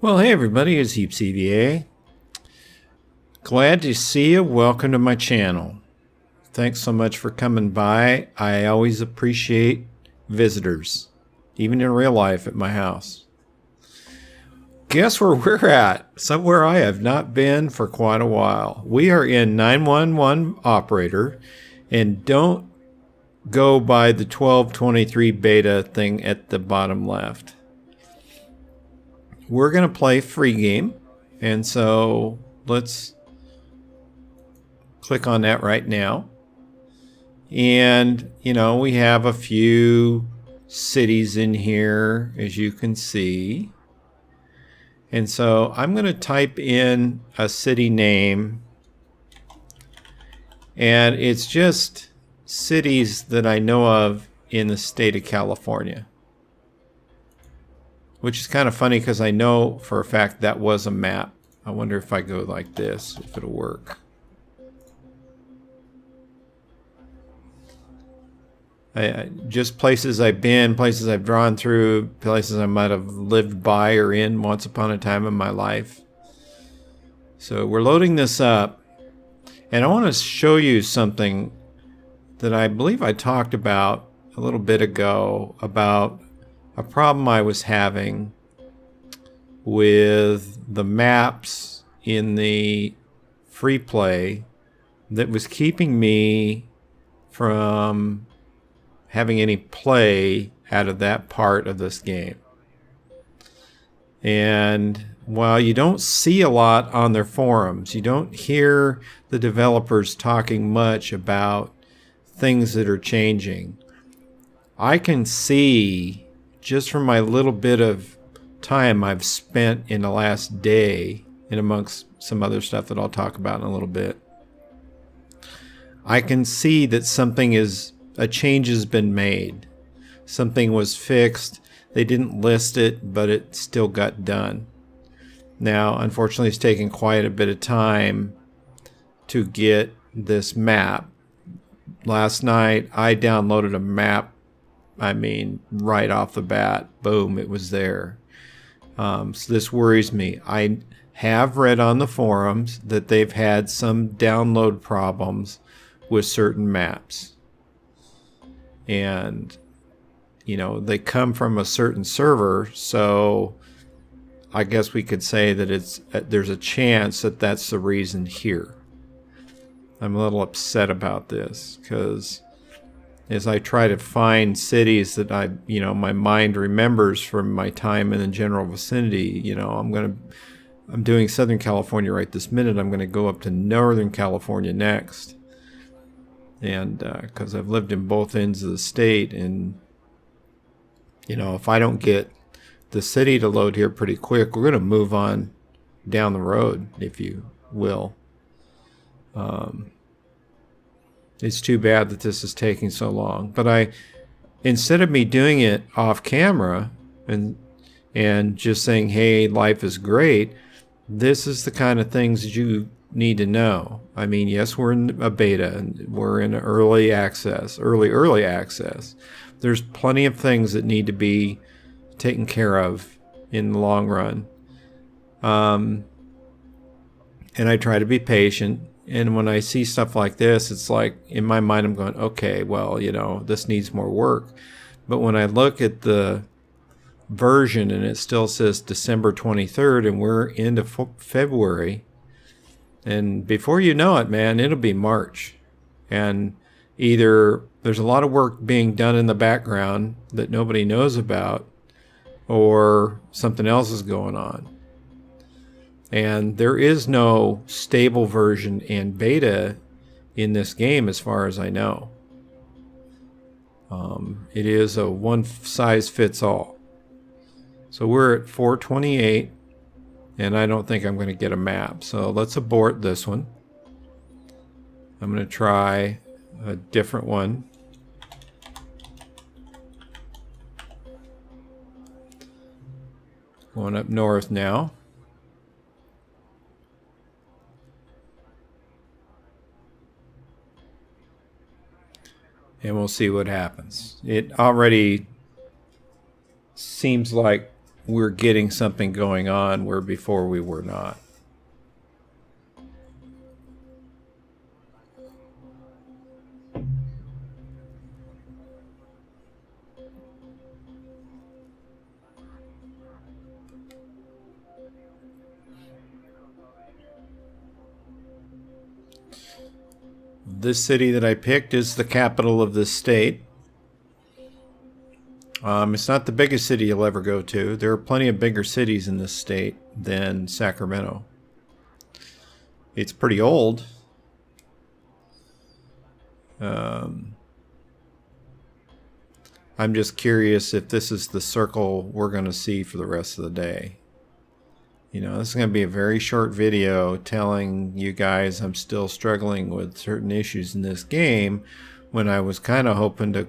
Well, hey everybody, it's HeapCVA. Glad to see you. Welcome to my channel. Thanks so much for coming by. I always appreciate visitors, even in real life at my house. Guess where we're at? Somewhere I have not been for quite a while. We are in 911 operator, and don't go by the 1223 beta thing at the bottom left. We're going to play free game, and so let's click on that right now. And we have a few cities in here, as you can see. And so I'm going to type in a city name, and it's just cities that I know of in the state of California. Which is kind of funny because I know for a fact that was a map. I wonder if I go like this, if it'll work. Just places I've been, places I've drawn through, places I might have lived by or in once upon a time in my life. So we're loading this up. And I want to show you something that I believe I talked about a little bit ago about a problem I was having with the maps in the free play that was keeping me from having any play out of that part of this game. And while you don't see a lot on their forums, you don't hear the developers talking much about things that are changing, I can see just from my little bit of time I've spent in the last day, and amongst some other stuff that I'll talk about in a little bit, I can see that a change has been made. Something was fixed. They didn't list it, but it still got done. Now, unfortunately, it's taken quite a bit of time to get this map. Last night, I downloaded a map. I mean, right off the bat, boom, it was there. So this worries me. I have read on the forums that they've had some download problems with certain maps. And, they come from a certain server, so I guess we could say that there's a chance that that's the reason here. I'm a little upset about this because as I try to find cities that my mind remembers from my time in the general vicinity, I'm doing Southern California right this minute. I'm going to go up to Northern California next. And because I've lived in both ends of the state, and if I don't get the city to load here pretty quick, we're going to move on down the road, if you will. It's too bad that this is taking so long. But instead of me doing it off camera and just saying, hey, life is great, this is the kind of things that you need to know. I mean, yes, we're in a beta, and we're in early access. There's plenty of things that need to be taken care of in the long run. And I try to be patient. And when I see stuff like this, it's like, in my mind, I'm going, okay, well, this needs more work. But when I look at the version and it still says December 23rd and we're into February, and before you know it, man, it'll be March. And either there's a lot of work being done in the background that nobody knows about, or something else is going on. And there is no stable version and beta in this game as far as I know. It is a one size fits all. So we're at 428, and I don't think I'm going to get a map. So let's abort this one. I'm going to try a different one. Going up north now. And we'll see what happens. It already seems like we're getting something going on where before we were not. This city that I picked is the capital of this state. It's not the biggest city you'll ever go to. There are plenty of bigger cities in this state than Sacramento. It's pretty old. I'm just curious if this is the circle we're going to see for the rest of the day. You know, this is going to be a very short video telling you guys I'm still struggling with certain issues in this game, when I was kind of hoping to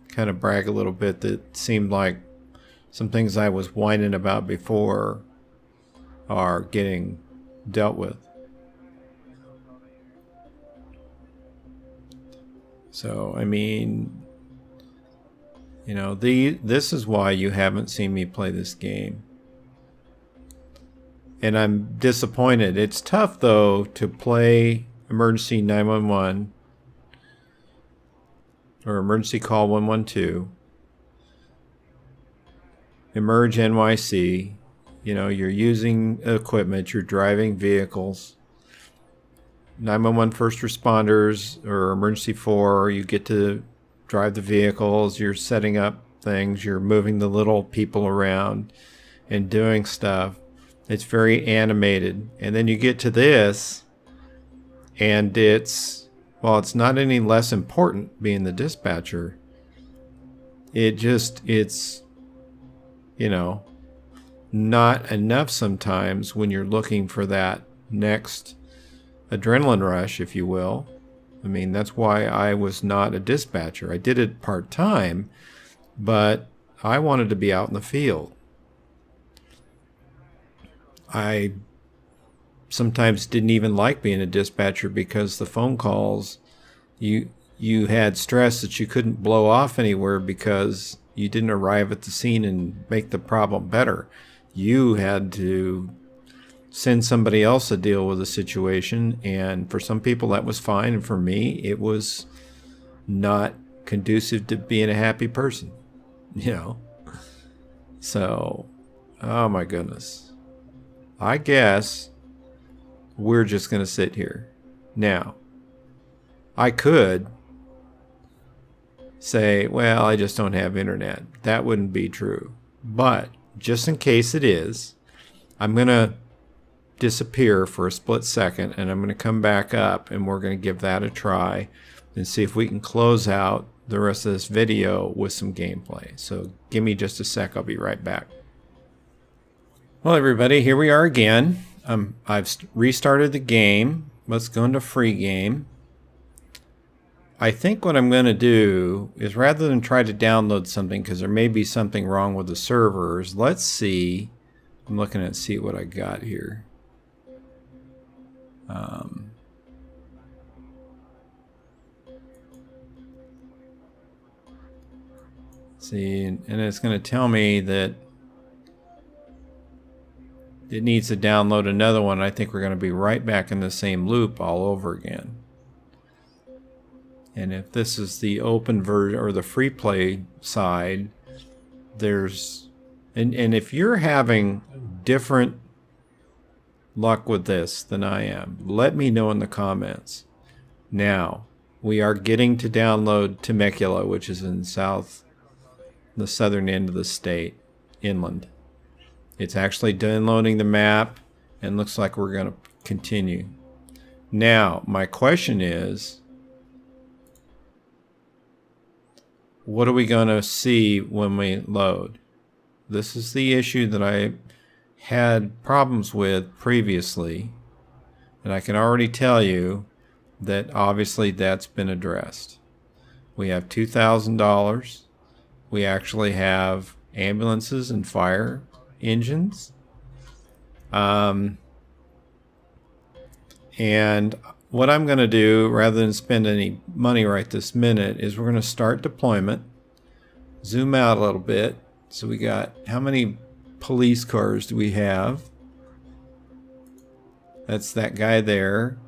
kind of brag a little bit that it seemed like some things I was whining about before are getting dealt with. So, I mean, you know, this is why you haven't seen me play this game. And I'm disappointed. It's tough, though, to play emergency 911 or emergency call 112, Emerge NYC. You know, you're using equipment, you're driving vehicles. 911 first responders or emergency 4, you get to drive the vehicles, you're setting up things, you're moving the little people around and doing stuff. It's very animated. And then you get to this, and it's, well, it's not any less important being the dispatcher. It's, you know, not enough sometimes when you're looking for that next adrenaline rush, if you will. I mean, that's why I was not a dispatcher. I did it part-time, but I wanted to be out in the field. I sometimes didn't even like being a dispatcher because the phone calls, you had stress that you couldn't blow off anywhere because you didn't arrive at the scene and make the problem better. You had to send somebody else to deal with the situation, and for some people that was fine, and for me it was not conducive to being a happy person, you know. So, oh my goodness. I guess we're just going to sit here. Now, I could say, well, I just don't have internet. That wouldn't be true. But just in case it is, I'm going to disappear for a split second, and I'm going to come back up, and we're going to give that a try and see if we can close out the rest of this video with some gameplay. So give me just a sec. I'll be right back. Well, everybody, here we are again. I've restarted the game. Let's go into free game. I think what I'm going to do is, rather than try to download something, because there may be something wrong with the servers, let's see. I'm looking at see what I got here. See, and it's going to tell me that it needs to download another one. I think we're going to be right back in the same loop all over again. And if this is the open version or the free play side, there's, and if you're having different luck with this than I am, let me know in the comments. Now, we are getting to download Temecula, which is in the southern end of the state, inland. It's actually downloading the map, and looks like we're going to continue. Now, my question is, what are we going to see when we load? This is the issue that I had problems with previously, and I can already tell you that obviously that's been addressed. We have $2,000. We actually have ambulances and fire engines. And what I'm going to do, rather than spend any money right this minute, is we're going to start deployment, zoom out a little bit, So we got, how many police cars do we have? That's that guy there.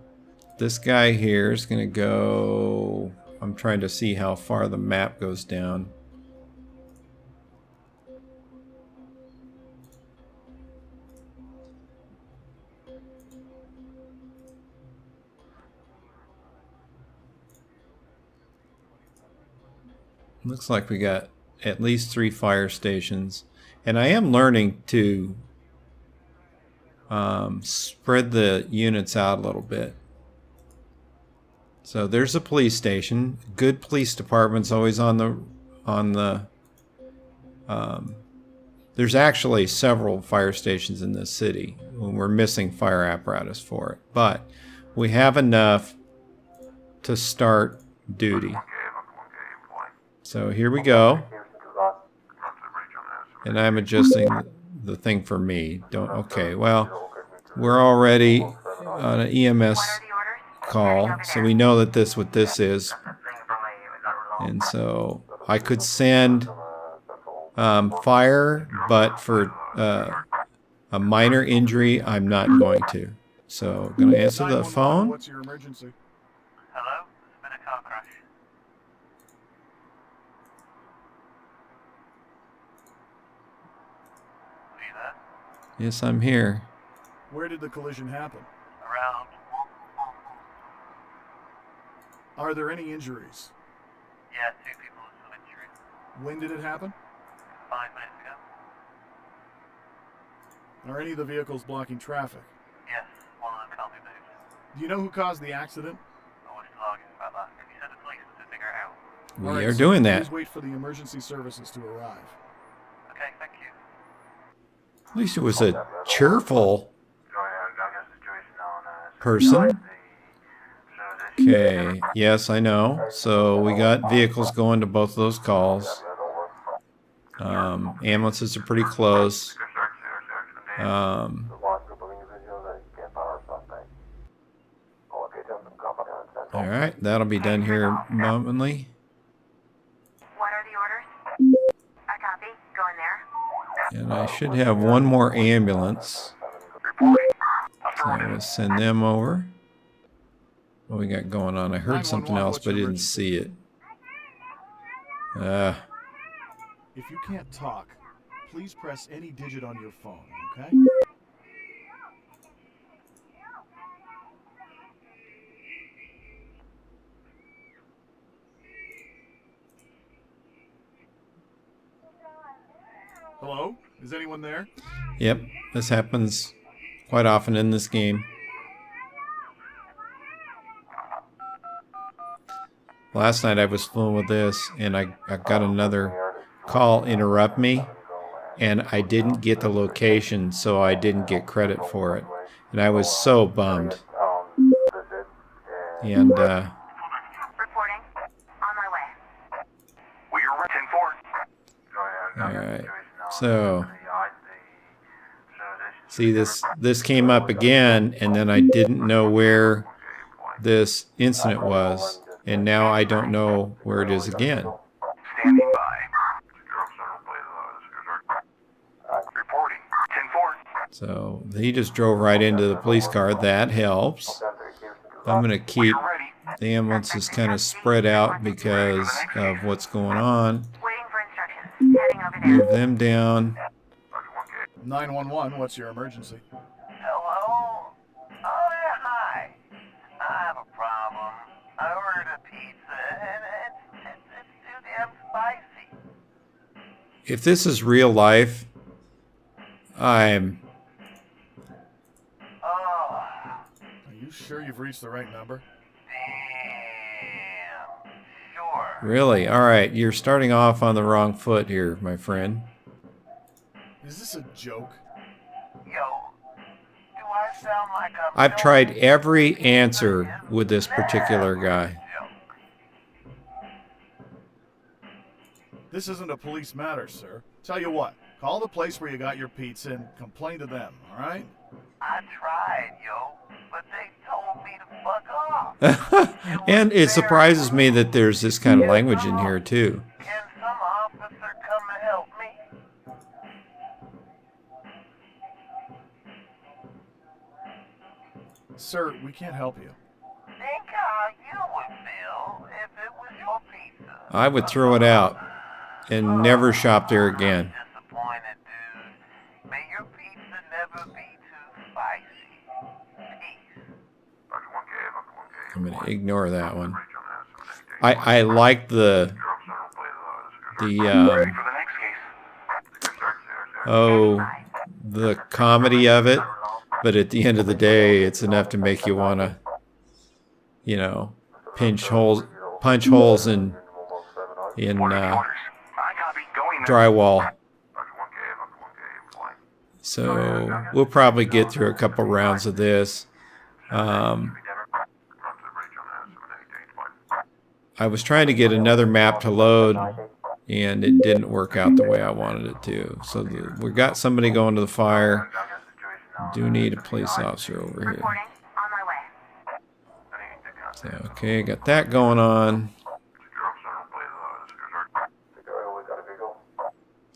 This guy here is going to go... I'm trying to see how far the map goes down. Looks like we got at least 3 fire stations. And I am learning to spread the units out a little bit. So there's a police station. Good police department's always on the there's actually several fire stations in this city. We're missing fire apparatus for it, but we have enough to start duty. So here we go. And I'm adjusting the thing for me. Okay, well, we're already on an EMS call, so we know that what this is. And so I could send fire, but for a minor injury, I'm not going to. So I'm going to answer the phone. What's your emergency? Hello? There's been a car crash. Are you there? Yes, I'm here. Where did the collision happen? Around. Are there any injuries? Yeah, 2 people with some injury. When did it happen? 5 minutes ago. Are any of the vehicles blocking traffic? Yes, one of them can't be moved. Do you know who caused the accident? I was talking about that. Can you send the police to figure it out? We All right, are sir, doing that. Please wait for the emergency services to arrive. Okay, thank you. At least it was a cheerful person. Okay, yes, I know. So we got vehicles going to both of those calls. Ambulances are pretty close. All right, that'll be done here momentarily. What are the orders? I copy. Go in there. And I should have one more ambulance. So I'm going to send them over. What we got going on? I heard something else, but I didn't see it. If you can't talk, please press any digit on your phone, okay? Hello? Is anyone there? Yep, this happens quite often in this game. Last night I was fooling with this, and I got another call interrupt me, and I didn't get the location, so I didn't get credit for it. And I was so bummed. And, Reporting. On my way. We're 10-4. alright, so, see this came up again, and then I didn't know where this incident was, and now I don't know where it is again. Standing by. Reporting. 10-4. So he just drove right into the police car. That helps. I'm going to keep the ambulances kind of spread out because of what's going on. Waiting for instructions. Heading over there. Move them down. 911, what's your emergency? Hello? Oh, yeah, hi. I have a problem. I ordered a pizza, and it's too damn spicy. If this is real life, I'm... Oh, Are you sure you've reached the right number? damn. Sure. Really? All right, you're starting off on the wrong foot here, my friend. Is this a joke? Yo, do I sound like I'm... I've tried every answer with this particular guy. This isn't a police matter, sir. Tell you what, call the place where you got your pizza and complain to them, all right? I tried, yo, but they told me to fuck off. And it surprises me that there's this kind of language in here, too. Can some officer come and help me? Sir, we can't help you. Think how you would feel if it was your pizza. I would throw it out and never shop there again. Disappointed, dude. May your pizza never be too spicy. Peace. I'm going to ignore that one. I like the the comedy of it, but at the end of the day, it's enough to make you want to, you know, punch holes in drywall. So we'll probably get through a couple rounds of this. I was trying to get another map to load, and it didn't work out the way I wanted it to. So we got somebody going to the fire. Do need a police officer over here. Reporting. On my way. So, okay, got that going on.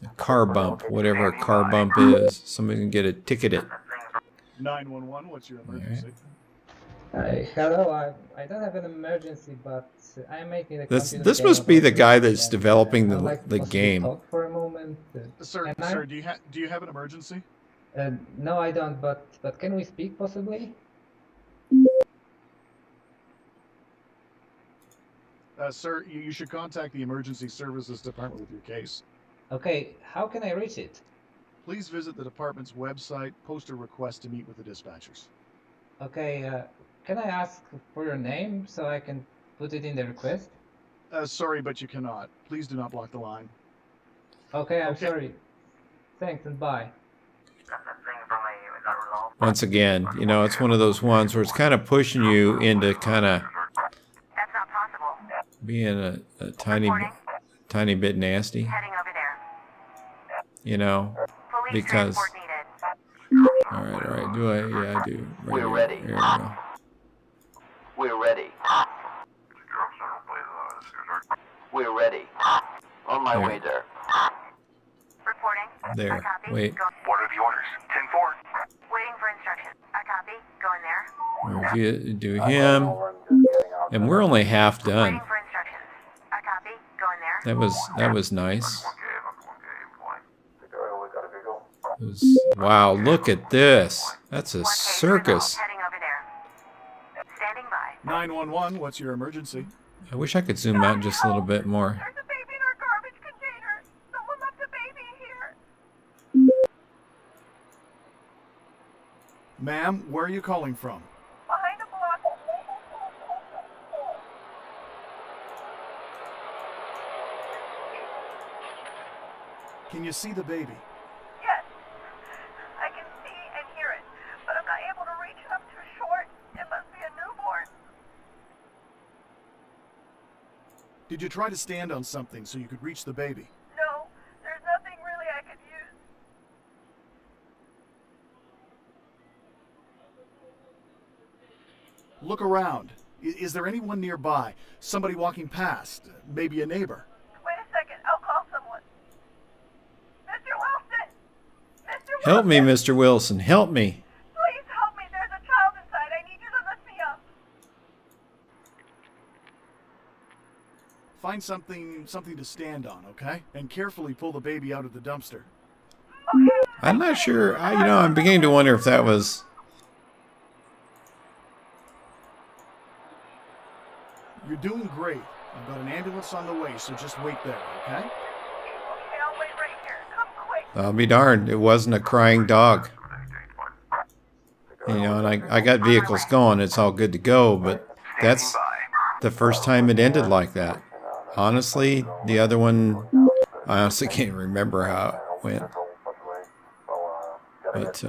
A car bump, whatever a car bump is. Somebody can get a ticket it. 911, what's your emergency? Hello, I don't have an emergency, but I'm making a This must be the guy that's developing the game. Talk for a moment. Sir, do you have an emergency? No, I don't. But can we speak possibly? Sir, you should contact the emergency services department with your case. Okay, how can I reach it? Please visit the department's website, post a request to meet with the dispatchers. Okay, can I ask for your name so I can put it in the request? Sorry, but you cannot. Please do not block the line. Okay, I'm sorry. Thanks and bye. Once again, you know, it's one of those ones where it's kind of pushing you into kind of That's not possible. being a tiny bit nasty, Heading over there. you know, Police because... transport needed. All right. Do I? Yeah, I do. Right We're here. ready. There we go. We're ready. We're ready. On my There. way there. Reporting. There. I copy. Wait. Go. What are the orders? 10-4. Waiting for instructions. I copy. Going there. Review, do him, and we're only half done. Waiting for instructions. I copy. Going there. That was nice. It was, wow, look at this. That's a circus. Heading over there. Standing by. 911, what's your emergency? I wish I could zoom out just a little bit more. There's a baby in our garbage container. Someone left a baby here. Ma'am, where are you calling from? Behind a block. Can you see the baby? Yes. I can see and hear it, but I'm not able to reach up too short. It must be a newborn. Did you try to stand on something so you could reach the baby? No, there's nothing really I could use. Look around. Is there anyone nearby? Somebody walking past? Maybe a neighbor? Wait a second, I'll call someone. Mr. Wilson! Mr. Wilson! Help me, Mr. Wilson. Help me. Please help me. There's a child inside. I need you to lift me up. Find something to stand on, okay? And carefully pull the baby out of the dumpster. Okay. I'm not sure. I'm beginning to wonder if that was... You're doing great. I've got an ambulance on the way, so just wait there, okay? Okay, I'll wait right here. Come quick. I'll be darned. It wasn't a crying dog. You know, and I got vehicles going. It's all good to go, but that's the first time it ended like that. Honestly, the other one, I honestly can't remember how it went. But,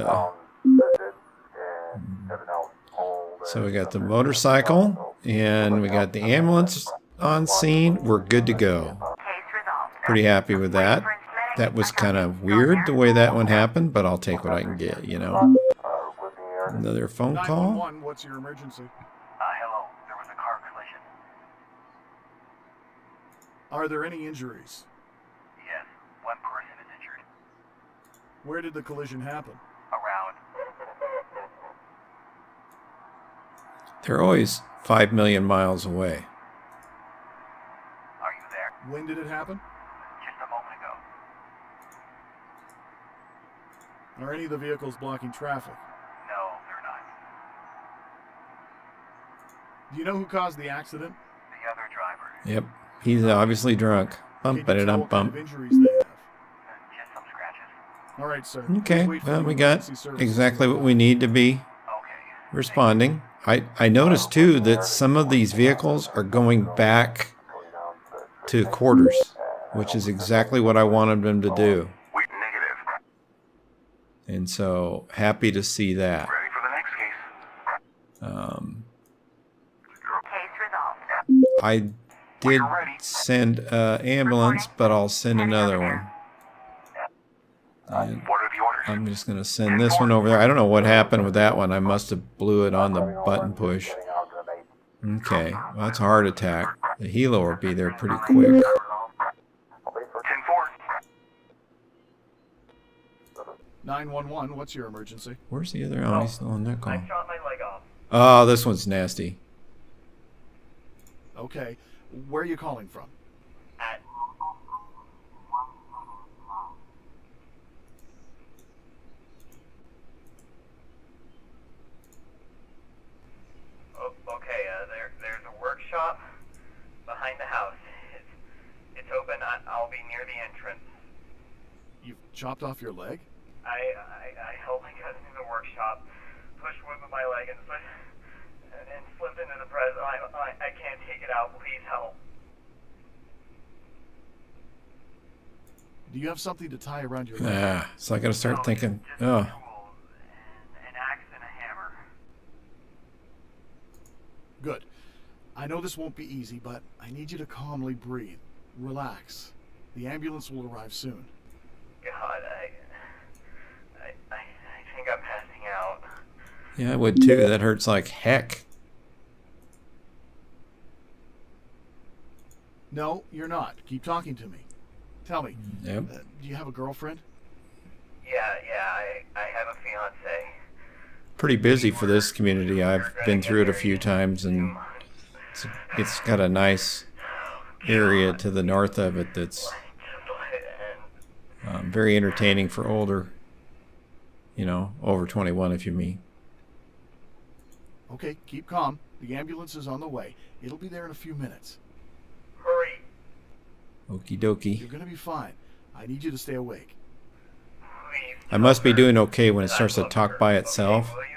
so we got the motorcycle, and we got the ambulance on scene. We're good to go. Case resolved. Pretty happy with that. That was kind of weird the way that one happened, but I'll take what I can get, you know. Another phone call. 911, what's your emergency? Hello. There was a car collision. Are there any injuries? Yes. One person is injured. Where did the collision happen? Around. They're always 5 million miles away. Are you there? When did it happen? Just a moment ago. Are any of the vehicles blocking traffic? No, they're not. Do you know who caused the accident? The other driver. Yep. He's obviously drunk. Can Bump, you tell ba-da-dum, what kind of bump. injuries they have? Just some scratches. All right, sir. Okay, Please wait for well, the we got emergency services exactly to what we arrive. need to be Okay. responding. I noticed too that some of these vehicles are going back to quarters, which is exactly what I wanted them to do. We negative. And so happy to see that. Ready for the next case. Case resolved. I did send an ambulance, but I'll send another one. And What are the orders? I'm just going to send this one over there. I don't know what happened with that one. I must have blew it on the button push. Okay, well, that's a heart attack. The helo will be there pretty quick. 10-4. "911, what's your emergency?" Where's the other? Oh, he's still on that call. I shot my leg off. Oh, this one's nasty. Okay. Where are you calling from? At okay, there's a workshop behind the house. It's open. I'll be near the entrance. You've chopped off your leg? I helped my cousin in the workshop, pushed wood with my leg and slipped into the press. I can't take it out. Please help. Do you have something to tie around your leg? So I got to start thinking, Just oh, tools, an axe and a hammer. Good. I know this won't be easy, but I need you to calmly breathe. Relax. The ambulance will arrive soon. God, I think I'm passing out. yeah, I would too. That hurts like heck. No, you're not. Keep talking to me. Tell me, Yep. do you have a girlfriend? Yeah, I have a fiance. Pretty busy for this community. I've been through it a few times, and it's got a nice area to the north of it that's Just let it end. very entertaining for older, over 21 if you mean. Okay, keep calm. The ambulance is on the way. It'll be there in a few minutes. Hurry. Okie You're dokie. gonna be fine. I need you to stay awake. Please. I must be doing okay when it I starts to love talk her. by Okay, itself. will you?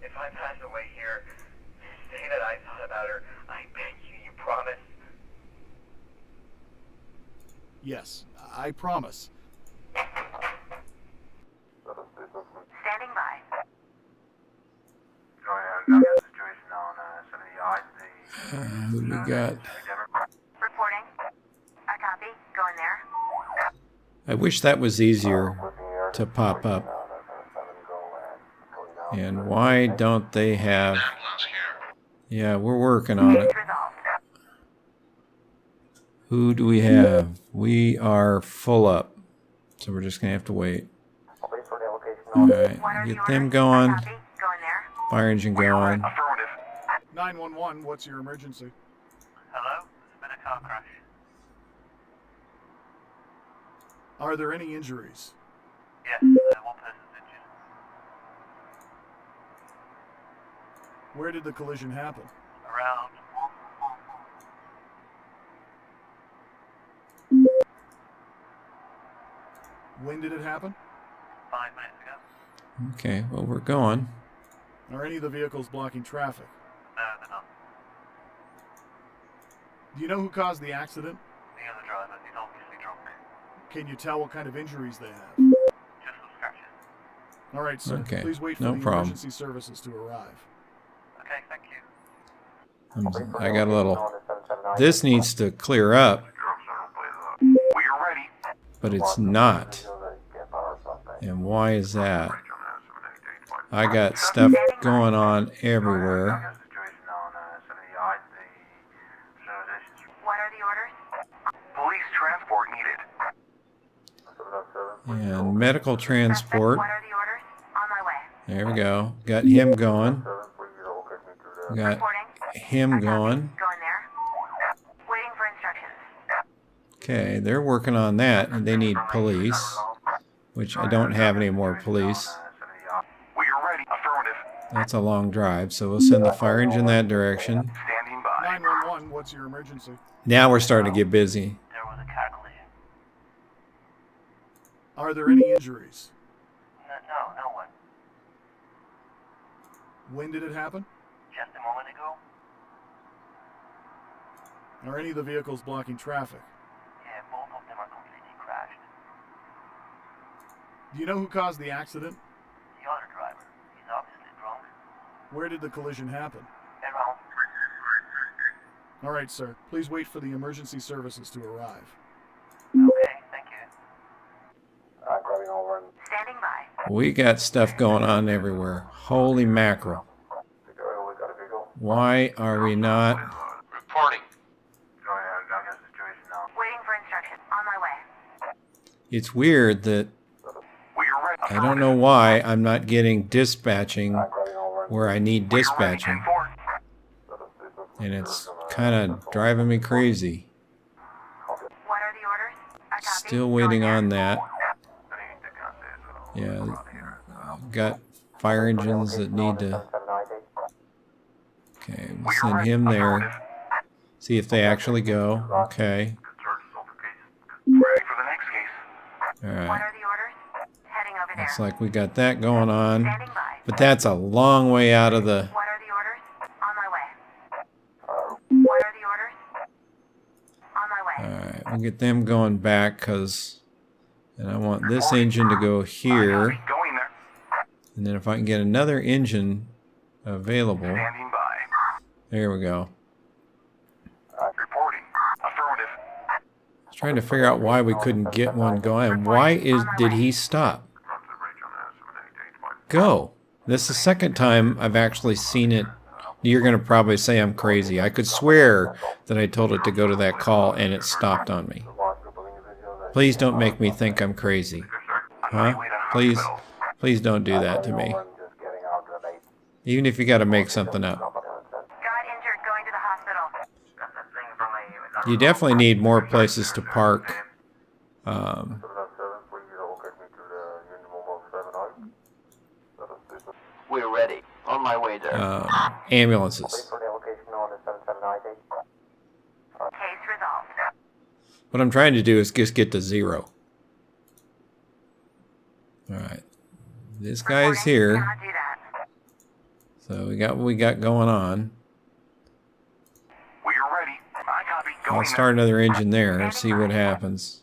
If I pass away here, say that I thought about her. I beg you. You promise? Yes, I promise. Standing by. Who do we got? Reporting. I copy. Going there. I wish that was easier to pop up. And why don't they have... Yeah, we're working on it. Case resolved. Who do we have? We are full up. So we're just going to have to wait. All right, What are the get them orders? going. I copy. Going there. Fire engine going. Affirmative. 911, what's your emergency? Hello? There's been a car crash. Are there any injuries? Yes, one person's injured. Where did the collision happen? Around. When did it happen? 5 minutes ago. Okay, well, we're going. Are any of the vehicles blocking traffic? No, they're not. Do you know who caused the accident? The other driver, he's obviously drunk. Can you tell what kind of injuries they have? Just some scratches. All right, sir. Okay, Please wait for no the problem. emergency services to arrive. Okay, thank you. I got a little... This needs to clear up, We are ready. but it's not. And why is that? I got stuff going on everywhere. What are the orders? Police transport needed. And medical transport. What are the orders? On my way. There we go. Got him going. We got Reporting. him going. Going there. Waiting for instructions. Okay, they're working on that, and they need police, which I don't have any more police. We are ready. Affirmative. That's a long drive, so we'll send the fire engine that direction. Standing by. 911, what's your emergency? Now we're starting to get busy. There was a car collision. Are there any injuries? No one. When did it happen? Just a moment ago. Are any of the vehicles blocking traffic? Yeah, both of them are completely crashed. Do you know who caused the accident? The other driver, he's obviously drunk. Where did the collision happen? Around. All right, sir. Please wait for the emergency services to arrive. Okay, thank you. Standing by. We got stuff going on everywhere. Holy mackerel. Why are we not? Reporting. Waiting for instructions. On my way. It's weird that We are ready. I don't know why I'm not getting dispatching where I need We are ready. dispatching. 10-4. And it's kind of driving me crazy. What are the orders? I copy. Still waiting Going on there. that. Yeah, got fire engines that need to. Okay, we'll send him there. See if they actually go. Okay. Ready for the next case. All What right. are the orders? Heading over there. Looks like we got that going on. Standing by. But that's a long way out of the. What are the orders? On my way. What are the orders? On my way. Alright, we'll get them going back because. And I want this engine to go here. Going there. And then if I can get another engine available. Standing by. There we go. Reporting. Affirmative. I was trying to figure out why we couldn't get one going. Why did he stop? Go. This is the second time I've actually seen it. You're going to probably say I'm crazy. I could swear that I told it to go to that call and it stopped on me. Please don't make me think I'm crazy. Huh? Please don't do that to me. Even if you got to make something up. Got injured. Going to the hospital. You definitely need more places to park. We're ready. On my way there. Ambulances. Case resolved. What I'm trying to do is just get to 0. Alright. This guy's here. Cannot do that. So we got what we got going on. We are ready. I copy. Going I'll start another engine there and see what happens.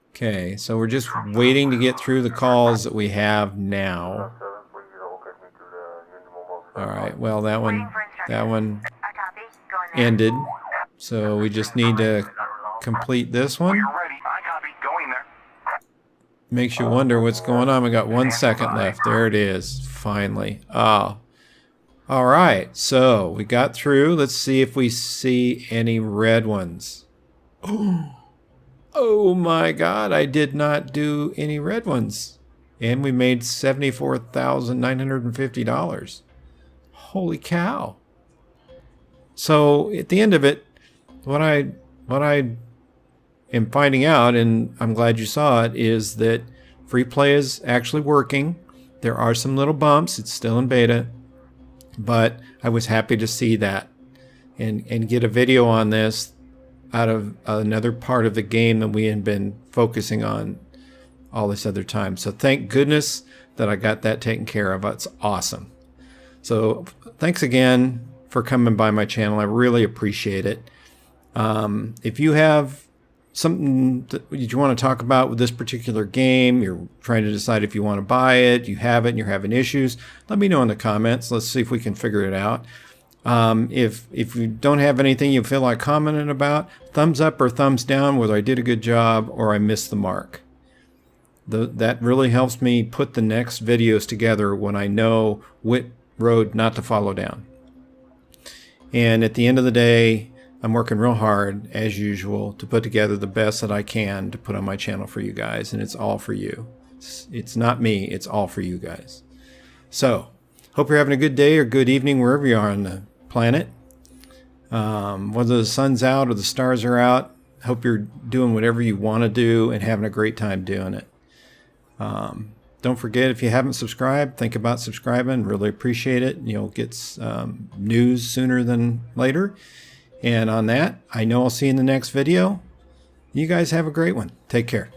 Okay, so we're just waiting to get through the calls that we have now. Alright, well that one I copy. Going there. ended. So we just need to complete this one. We're ready. I copy. Going there. Makes you wonder what's going on. We got 1 second left. There it is. Finally. Oh. All right. So we got through. Let's see if we see any red ones. Oh my God. I did not do any red ones. And we made $74,950. Holy cow. So at the end of it, what I am finding out, and I'm glad you saw it, is that free play is actually working. There are some little bumps. It's still in beta, but I was happy to see that and get a video on this out of another part of the game that we had been focusing on all this other time. So thank goodness that I got that taken care of. It's awesome. So thanks again for coming by my channel. I really appreciate it. If you have something that you want to talk about with this particular game, you're trying to decide if you want to buy it, you have it and you're having issues, let me know in the comments. Let's see if we can figure it out. If you don't have anything you feel like commenting about, thumbs up or thumbs down whether I did a good job or I missed the mark. That really helps me put the next videos together when I know what road not to follow down. And at the end of the day, I'm working real hard, as usual, to put together the best that I can to put on my channel for you guys, and it's all for you. It's not me, it's all for you guys. So, Hope you're having a good day or good evening wherever you are on the planet. Whether the sun's out or the stars are out, hope you're doing whatever you want to do and having a great time doing it. Don't forget, if you haven't subscribed, think about subscribing. Really appreciate it. You'll get news sooner than later. And on that, I know I'll see you in the next video. You guys have a great one. Take care.